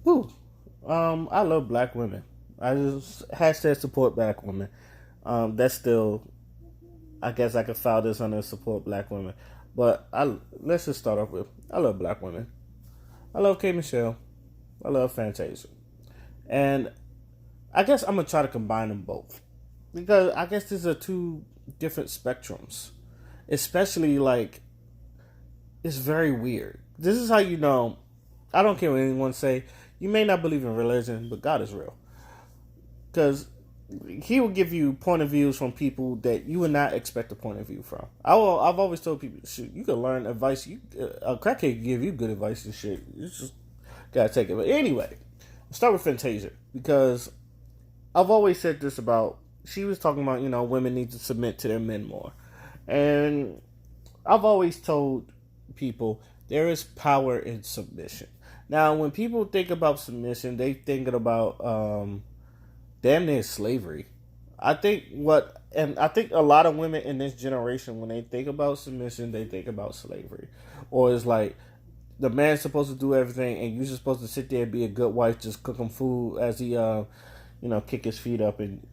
Whew. I love black women. I just hashtag support black women. That's still, I guess I could file this under support black women. But let's just start off with I love black women. I love K Michelle. I love Fantasia. And I guess I'm gonna try to combine them both because I guess these are two different spectrums. Especially like it's very weird. This is how you know. I don't care what anyone say. You may not believe in religion, but God is real because He will give you point of views from people that you would not expect a point of view from. I've always told people, shoot, you can learn advice. A crackhead can give you good advice and shit. You just gotta take it. But anyway, let's start with Fantasia because I've always said this about. She was talking about women need to submit to their men more, and I've always told people there is power in submission. Now, when people think about submission, they thinking about damn near slavery. I think a lot of women in this generation, when they think about submission, they think about slavery, or it's like the man's supposed to do everything, and you're just supposed to sit there and be a good wife, just cook him food as he kick his feet up. And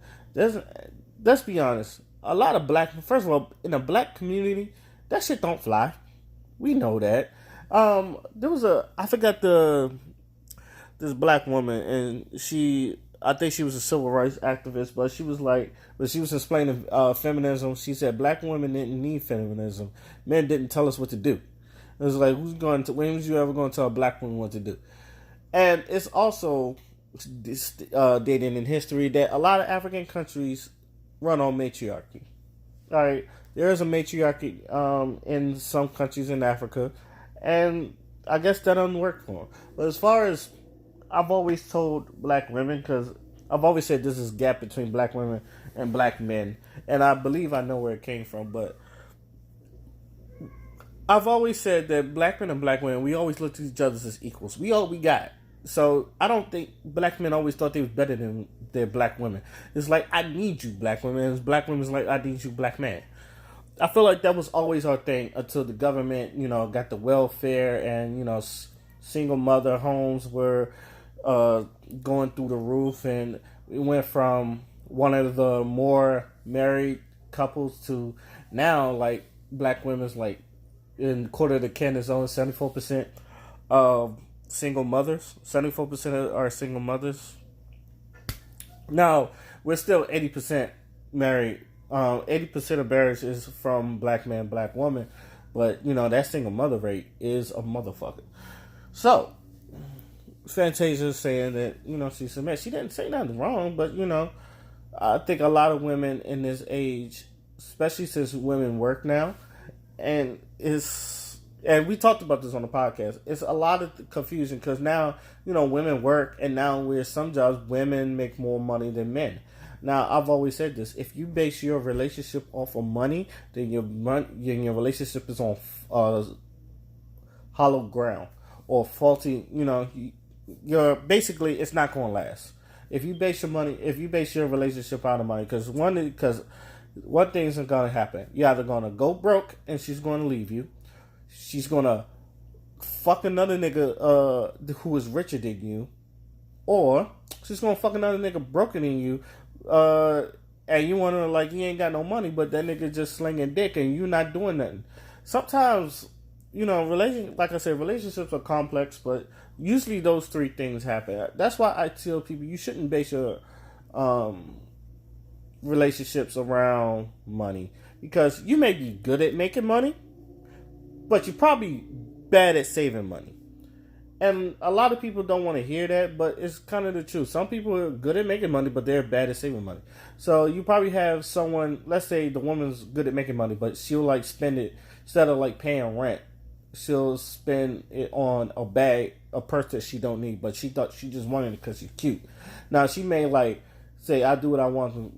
let's be honest, a lot of first of all, in the black community, that shit don't fly. We know that. There was I forgot this black woman, and I think she was a civil rights activist, but she was like, when she was explaining feminism, she said black women didn't need feminism. Men didn't tell us what to do. It was like, when was you ever going to tell a black woman what to do? And it's also dated in history that a lot of African countries run on matriarchy. All right, there is a matriarchy in some countries in Africa, and I guess that doesn't work for them. But as far as I've always told black women, because I've always said this is a gap between black women and black men, and I believe I know where it came from, but I've always said that black men and black women, we always look at each other as equals. We all we got. So I don't think black men always thought they was better than their black women. It's like, I need you, black women. And black women's like, I need you, black man. I feel like that was always our thing until the government, got the welfare and, single mother homes were going through the roof, and we went from one of the more married couples to now, like, black women's like in quarter of the can is only 74% of single mothers. 74% are single mothers. Now we're still 80% married. 80% of marriage is from black man, black woman, but that single mother rate is a motherfucker. So Fantasia is saying that she's a man. She didn't say nothing wrong, but I think a lot of women in this age, especially since women work now, and we talked about this on the podcast. It's a lot of confusion because now women work, and now with some jobs women make more money than men. Now, I've always said this: if you base your relationship off of money, then your relationship is on hollow ground or faulty. You're basically, it's not going to last. If you base your relationship out of money, because one thing's going to happen: you're either going to go broke and she's going to leave you, she's going to fuck another nigga who is richer than you, or she's going to fuck another nigga broken than you. And you want to, like, you ain't got no money, but that nigga just slinging dick and you not doing nothing. Sometimes, like I said, relationships are complex, but usually those three things happen. That's why I tell people you shouldn't base your relationships around money, because you may be good at making money, but you're probably bad at saving money. And a lot of people don't want to hear that, but it's kind of the truth. Some people are good at making money, but they're bad at saving money. So you probably have someone, let's say the woman's good at making money, but she'll like spend it, instead of like paying rent, she'll spend it on a purse that she don't need, but she thought she just wanted it because she's cute. Now she may like say, I do what I want.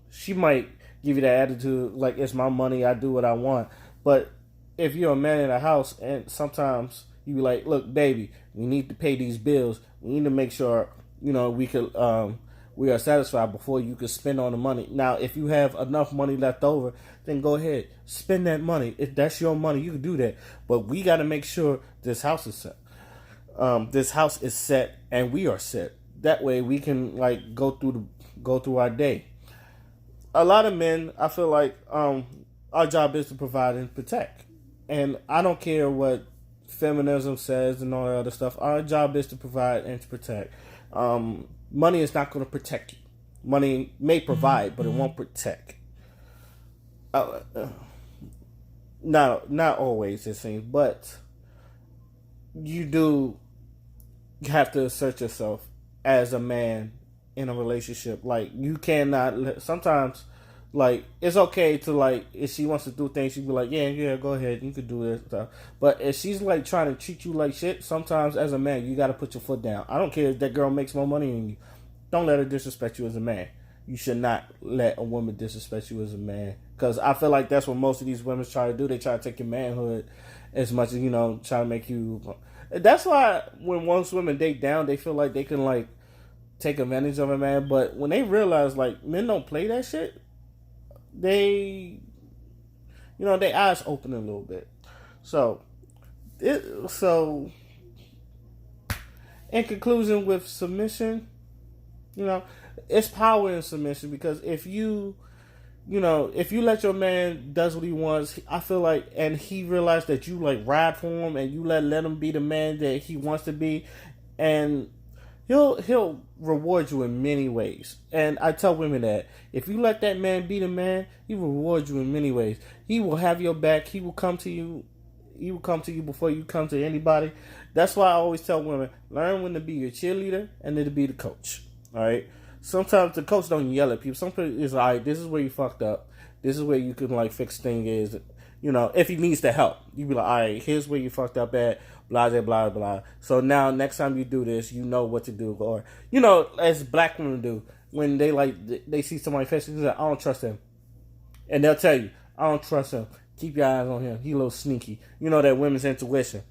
She might give you that attitude, like, it's my money, I do what I want. But if you're a man in a house, and sometimes you be like, look, baby, we need to pay these bills. We need to make sure, we are satisfied before you can spend all the money. Now, if you have enough money left over, then go ahead, spend that money. If that's your money, you can do that. But we got to make sure this house is set. this house is set and we are set. That way we can like go through our day. A lot of men, I feel like our job is to provide and protect, and I don't care what feminism says and all that other stuff. Our job is to provide and to protect. Money is not going to protect you. Money may provide, but it won't protect. Uh, not always it seems, but you do have to assert yourself as a man in a relationship. Like you cannot. Sometimes, like it's okay to like if she wants to do things, she be like, yeah, go ahead, you could do this stuff. But if she's like trying to treat you like shit, sometimes as a man, you got to put your foot down. I don't care if that girl makes more money than you. Don't let her disrespect you as a man. You should not let a woman disrespect you as a man. Because I feel like that's what most of these women try to do. They try to take your manhood as much as, try to make you. That's why when most women date down, they feel like they can, like, take advantage of a man. But when they realize, like, men don't play that shit, they, their eyes open a little bit. So, in conclusion with submission, it's power in submission because if you let your man does what he wants, I feel like, and he realized that you like ride for him and you let him be the man that he wants to be, and he'll reward you in many ways. And I tell women that if you let that man be the man, he will reward you in many ways. He will have your back. He will come to you. He will come to you before you come to anybody. That's why I always tell women, learn when to be your cheerleader and then to be the coach. All right. Sometimes the coach don't yell at people. Sometimes it's like, all right, this is where you fucked up. This is where you can like fix things. Is if he needs the help, you be like, all right, here's where you fucked up at. Blah blah blah blah. So now next time you do this, you know what to do. Or as black women do when they see somebody facing, like, I don't trust him, and they'll tell you, I don't trust him. Keep your eyes on him. He a little sneaky. That women's intuition.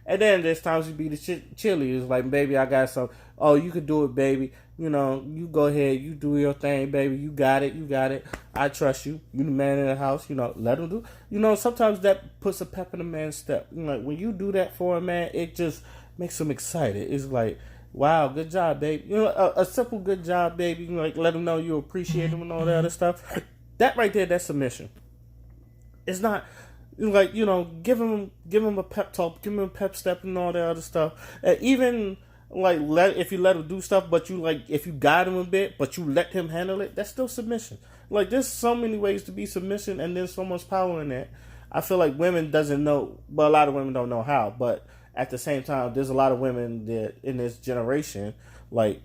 And then there's times you be the cheerleaders, like, baby, I got some. Oh, you could do it, baby. You go ahead. You do your thing, baby. You got it. I trust you. You the man in the house. Let him do. Sometimes that puts a pep in a man's step. Like, when you do that for a man, it just makes him excited. It's like, wow, good job, baby. A simple good job, baby. Like, let him know you appreciate him and all that other stuff. That right there, that's submission. It's not like give him a pep talk, give him a pep step and all that other stuff. Even like if you let him do stuff, but if you guide him a bit, but you let him handle it, that's still submission. Like there's so many ways to be submission, and there's so much power in that. I feel like women doesn't know, but a lot of women don't know how. But at the same time, there's a lot of women that in this generation, like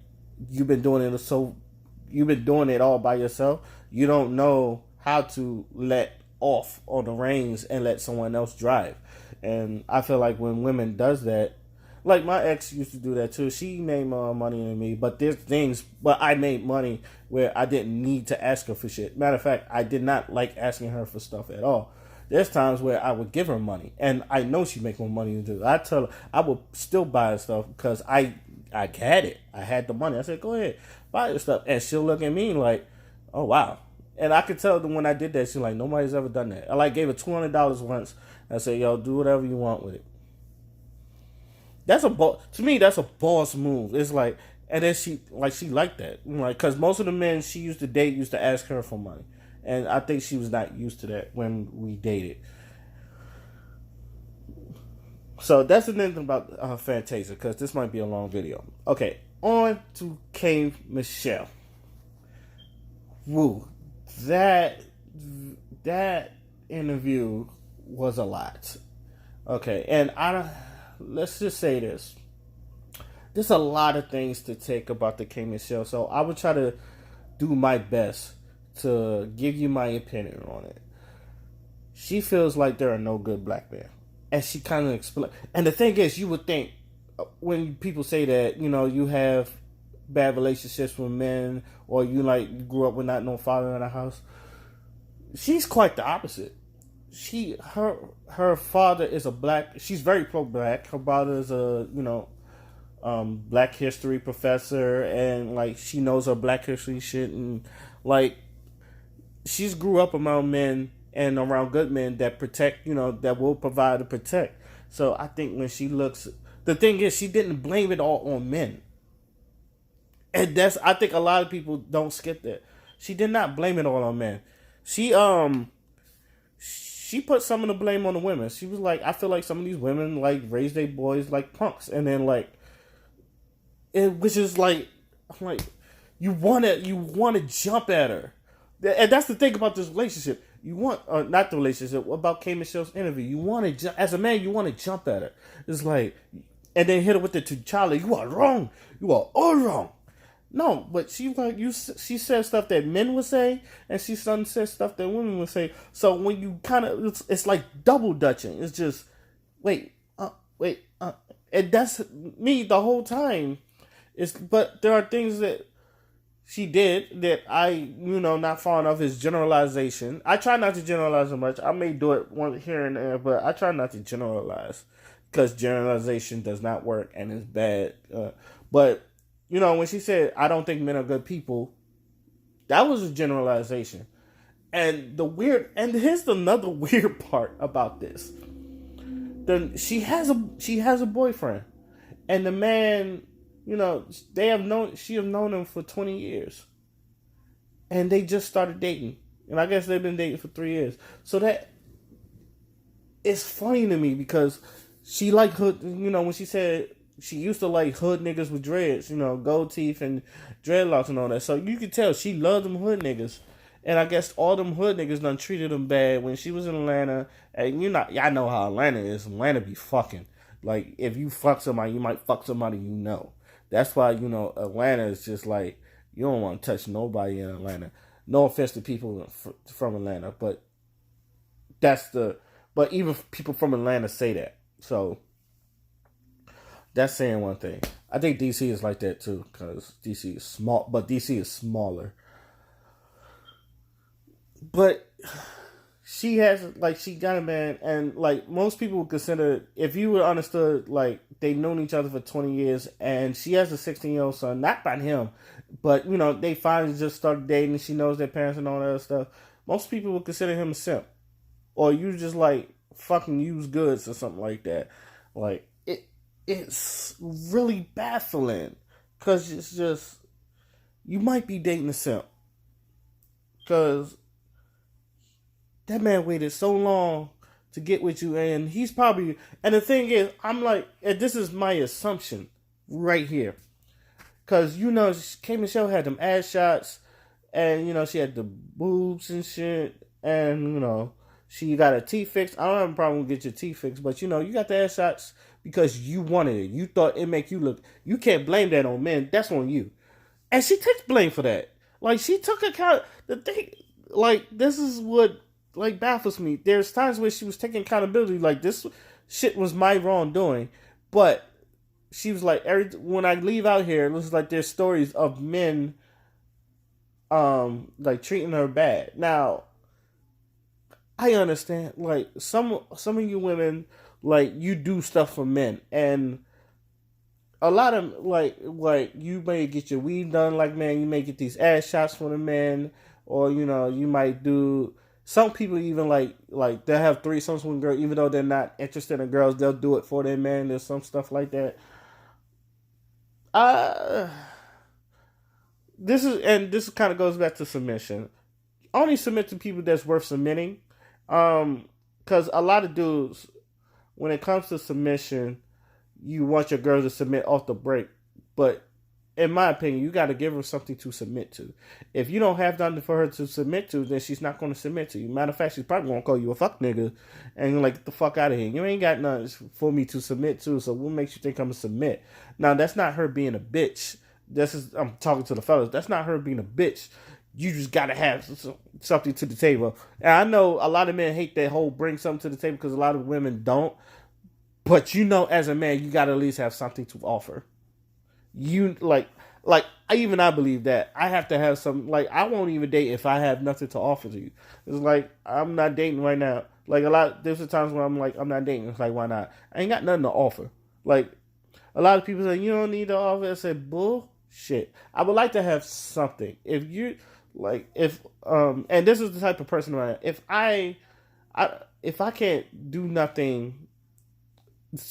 you've been doing it all by yourself. You don't know how to let off on the reins and let someone else drive. And I feel like when women does that, like my ex used to do that too. She made more money than me, but I made money where I didn't need to ask her for shit. Matter of fact, I did not like asking her for stuff at all. There's times where I would give her money, and I know she make more money than do. I tell her I would still buy her stuff because I had it. I had the money. I said, go ahead, buy your stuff, and she'll look at me like, oh wow. And I could tell that when I did that, she's like, nobody's ever done that. I gave her $200 once. I said, yo, do whatever you want with it. To me, that's a boss move. It's like, and then she liked that. Because most of the men she used to date used to ask her for money. And I think she was not used to that when we dated. So that's the thing about Fantasia, because this might be a long video. Okay, on to K. Michelle. Woo. That interview was a lot. Okay, and let's just say this. There's a lot of things to take about the K. Michelle, so I would try to do my best to give you my opinion on it. She feels like there are no good black men. And she kind of explained. And the thing is, you would think when people say that, you have bad relationships with men, or you grew up with not no father in the house. She's quite the opposite. Her father is she's very pro-black. Her father is a black history professor, and she knows her black history shit, and she's grew up around men and around good men that protect, that will provide to protect. So I think when she looks, the thing is, she didn't blame it all on men, and that's I think a lot of people don't skip that. She did not blame it all on men. She she put some of the blame on the women. She was like, I feel like some of these women like raise their boys like punks, and then like which is like, I'm like, you wanna jump at her, and that's the thing about this relationship. You want not the relationship about K Michelle's interview. You want to as a man, you want to jump at her. It's like, and then hit her with the T'Challa. You are wrong. You are all wrong. No, but she like you. She said stuff that men would say, and she said stuff that women would say. So when you kind of, it's like double dutching. It's just wait, wait, and that's me the whole time. But there are things that she did that not fond of his generalization. I try not to generalize so much. I may do it one here and there, but I try not to generalize because generalization does not work and is bad. But when she said, I don't think men are good people, that was a generalization. And here's another weird part about this. She has a boyfriend. And the man, she have known him for 20 years. And they just started dating. And I guess they've been dating for 3 years. So that it's funny to me because she like hood, when she said she used to like hood niggas with dreads, gold teeth and dreadlocks and all that. So you could tell she loved them hood niggas. And I guess all them hood niggas done treated them bad when she was in Atlanta. And y'all know how Atlanta is. Atlanta be fucking. Like, if you fuck somebody, you might fuck somebody you know. That's why, Atlanta is just like, you don't want to touch nobody in Atlanta. No offense to people from Atlanta, but but even people from Atlanta say that. So, that's saying one thing. I think DC is like that too, because DC is small, but DC is smaller. But she got a man, and like most people would consider, if you would understood, like they've known each other for 20 years, and she has a 16-year-old son, not by him, but they finally just started dating, and she knows their parents and all that other stuff. Most people would consider him a simp, or you just like fucking use goods or something like that. Like it's really baffling because it's just you might be dating a simp because that man waited so long to get with you, and he's probably, and the thing is, I'm like, and this is my assumption right here, because K Michelle had them ass shots, and she had the boobs and shit, and she got her teeth fixed. I don't have a problem with get your teeth fixed, but you got the ass shots because you wanted it. You thought it make you look. You can't blame that on men. That's on you. And she takes blame for that. Like, she took account. The thing, like, this is what like baffles me. There's times where she was taking accountability. Like, this shit was my wrongdoing, but she was like, when I leave out here, it looks like there's stories of men, like treating her bad. Now, I understand, like, some of you women, like, you do stuff for men, and a lot of, like you may get your weed done like men, you may get these ass shots for the men, or, you might do, some people even, like, they'll have threesomes with girls, even though they're not interested in girls, they'll do it for their man, there's some stuff like that. This kind of goes back to submission. Only submit to people that's worth submitting. Because a lot of dudes, when it comes to submission, you want your girl to submit off the break. But in my opinion, you got to give her something to submit to. If you don't have nothing for her to submit to, then she's not going to submit to you. Matter of fact, she's probably going to call you a fuck nigga and you're like, get the fuck out of here. You ain't got nothing for me to submit to, so what makes you think I'm going to submit? Now, that's not her being a bitch. I'm talking to the fellas. That's not her being a bitch. You just got to have something to the table. And I know a lot of men hate that whole bring something to the table because a lot of women don't. But as a man, you got to at least have something to offer. You, I believe that. I have to have some, like, I won't even date if I have nothing to offer to you. It's like, I'm not dating right now. Like, there's times when I'm like, I'm not dating. It's like, why not? I ain't got nothing to offer. Like, a lot of people say, you don't need to offer. I said, bullshit. I would like to have something. If you, like, and this is the type of person I am. If I can't do nothing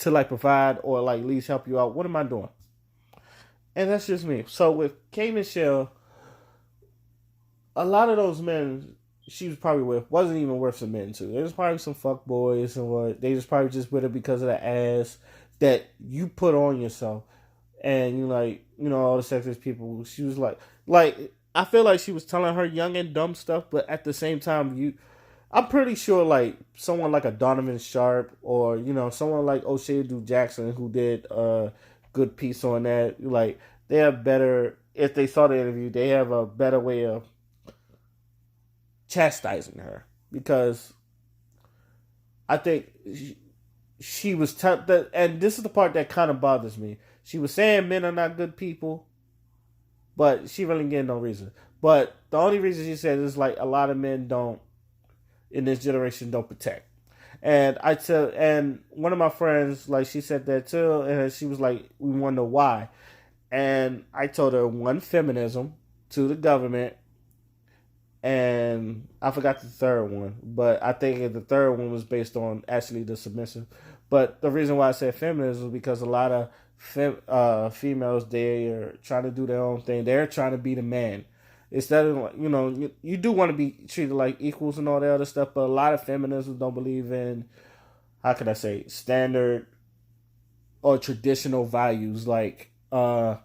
to like provide or like at least help you out, what am I doing? And that's just me. So with K Michelle, a lot of those men she was probably with wasn't even worth submitting to. There was probably some fuck boys and what they just probably just with her because of the ass that you put on yourself. And you like, all the sexist people. She was like I feel like she was telling her young and dumb stuff, but at the same time, I'm pretty sure like someone like a Donovan Sharp or someone like O'Shea Du Jackson who did a good piece on that. Like they have better if they saw the interview, they have a better way of chastising her because I think she was and this is the part that kind of bothers me. She was saying men are not good people, but she really getting no reason. But the only reason she said is like a lot of men don't in this generation don't protect. And one of my friends like she said that too, and she was like, we wonder why. And I told her one, feminism, two, the government, and I forgot the third one, but I think the third one was based on actually the submissive. But the reason why I said feminism is because a lot of females, they are trying to do their own thing. They're trying to be the man. Instead of, you do want to be treated like equals and all that other stuff, but a lot of feminism don't believe in, how can I say, standard or traditional values like a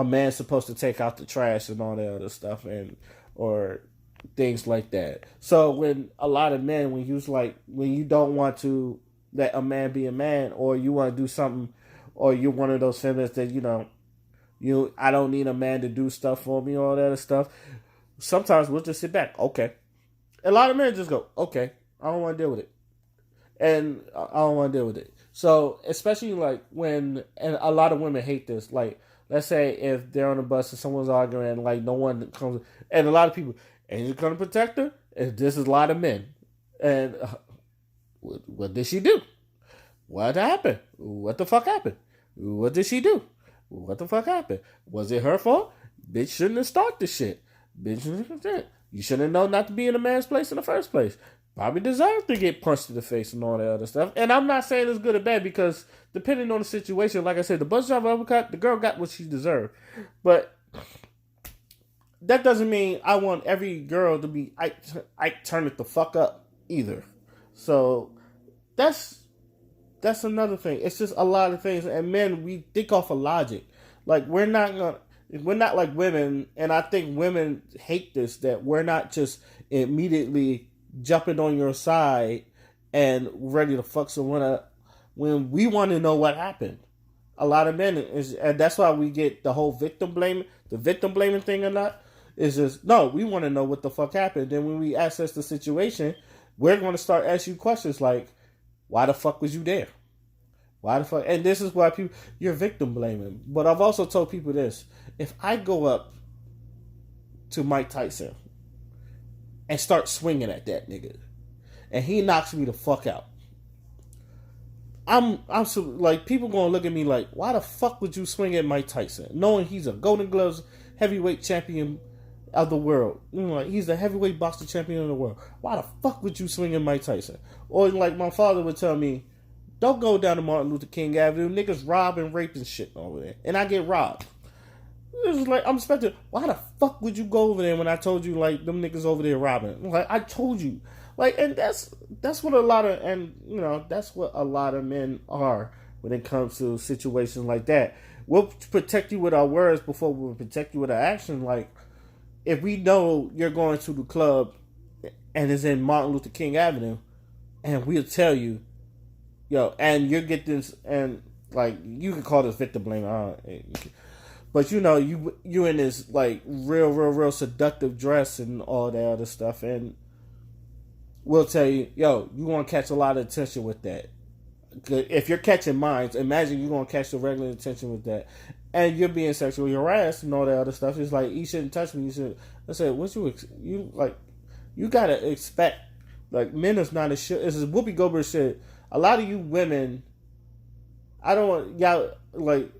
man's supposed to take out the trash and all that other stuff or things like that. So when a lot of men, when you don't want to let a man be a man, or you want to do something, or you're one of those feminists that I don't need a man to do stuff for me, all that other stuff. Sometimes we'll just sit back. Okay, a lot of men just go, okay, I don't want to deal with it, and I don't want to deal with it. So especially like and a lot of women hate this. Like let's say if they're on a bus and someone's arguing, and like no one comes, and a lot of people, ain't you gonna protect her? And this is a lot of men. And what did she do? What happened? What the fuck happened? What did she do? What the fuck happened? Was it her fault? Bitch shouldn't have started this shit. Bitch, you shouldn't have known not to be in a man's place in the first place. Probably deserved to get punched in the face and all that other stuff. And I'm not saying it's good or bad because depending on the situation, like I said, the bus driver uppercut, the girl got what she deserved. But that doesn't mean I want every girl to be I turn it the fuck up either. So that's another thing. It's just a lot of things, and men, we think off of logic. Like we're not like women, and I think women hate this, that we're not just immediately jumping on your side and ready to fuck someone up when we want to know what happened. A lot of men and that's why we get the whole victim blaming thing or not. It's just, no, we want to know what the fuck happened. Then when we assess the situation, we're going to start asking you questions like, why the fuck was you there? Why the fuck? And this is why you're victim blaming. But I've also told people this. If I go up to Mike Tyson and start swinging at that nigga, and he knocks me the fuck out, I'm so, like, people gonna look at me like, why the fuck would you swing at Mike Tyson, knowing he's a Golden Gloves heavyweight champion of the world? Like, he's the heavyweight boxing champion of the world. Why the fuck would you swing at Mike Tyson? Or like my father would tell me, don't go down to Martin Luther King Avenue. Niggas rob and rape and shit over there, and I get robbed. It was like, I'm expecting, why the fuck would you go over there when I told you like them niggas over there robbing? Like, I told you. Like, and that's what a lot of, and that's what a lot of men are when it comes to situations like that. We'll protect you with our words before we'll protect you with our action. Like, if we know you're going to the club and it's in Martin Luther King Avenue, and we'll tell you, yo, and you get this, and like, you can call this victim blame, but you in this like real seductive dress and all that other stuff, and we'll tell you, yo, you want to catch a lot of attention with that. If you're catching minds, imagine you're going to catch the regular attention with that. And you're being sexually harassed and all that other stuff. It's like, you shouldn't touch me. You should. I said, what you like? You gotta expect, like, men is not a shit. It's as Whoopi Goldberg said. A lot of you women, I don't want y'all like.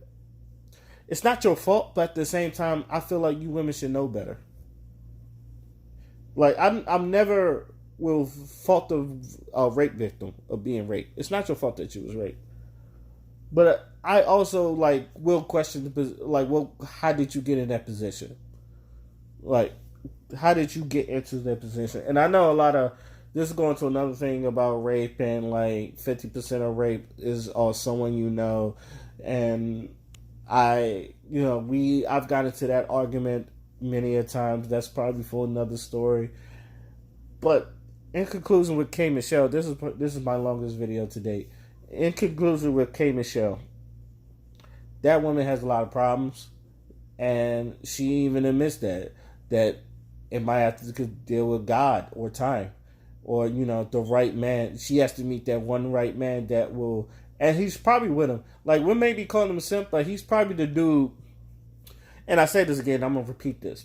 It's not your fault, but at the same time, I feel like you women should know better. Like, I'm never will fault a rape victim of being raped. It's not your fault that you was raped. But I also like will question like, well, how did you get in that position? Like, how did you get into that position? And I know a lot of this is going to another thing about rape, and like 50% of rape is on someone you know, and I've gotten into that argument many a times. That's probably for another story. But in conclusion, with K Michelle, this is my longest video to date. In conclusion, with K Michelle, that woman has a lot of problems, and she even admits that it might have to deal with God or time, or the right man. She has to meet that one right man that will, and he's probably with him. Like, we may be calling him a simp, but he's probably the dude. And I say this again, I'm gonna repeat this.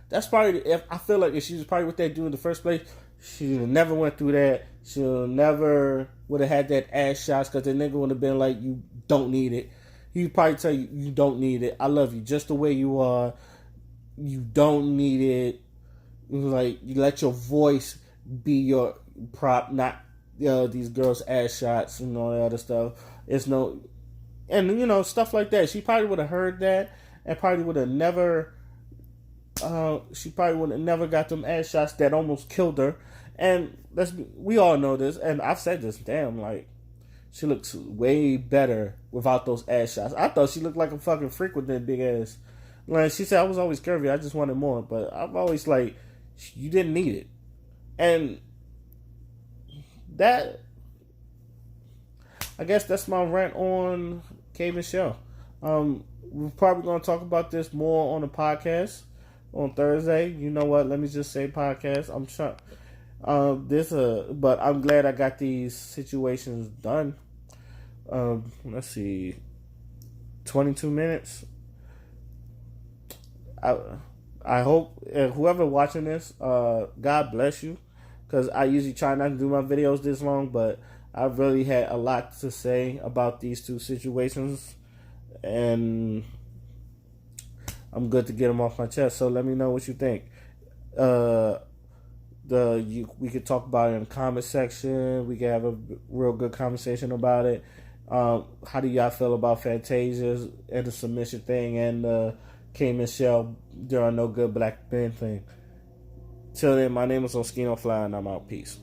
That's probably, if I feel like if she was probably with that dude in the first place, she never went through that. She never would have had that ass shots, because the nigga would have been like, you don't need it. He'd probably tell you, you don't need it. I love you just the way you are. You don't need it. Like, you let your voice be your prop, not these girls' ass shots and all that other stuff. It's no, and stuff like that. She probably would have heard that, and probably would have never. She probably would have never got them ass shots that almost killed her. And we all know this, and I've said this. Damn, like, she looks way better without those ass shots. I thought she looked like a fucking freak with that big ass. Like, she said, I was always curvy. I just wanted more. But I've always, like, you didn't need it. And that, I guess that's my rant on K Michelle. We're probably going to talk about this more on the podcast on Thursday. You know what? Let me just say podcast. I'm trying. But I'm glad I got these situations done. Let's see, 22 minutes. I hope whoever watching this, God bless you, because I usually try not to do my videos this long, but I really had a lot to say about these two situations, and I'm good to get them off my chest. So let me know what you think. We could talk about it in the comment section. We can have a real good conversation about it. How do y'all feel about Fantasia and the submission thing, and K Michelle, there are no good black men thing? Till then, my name is Oskino Fly, and I'm out. Peace.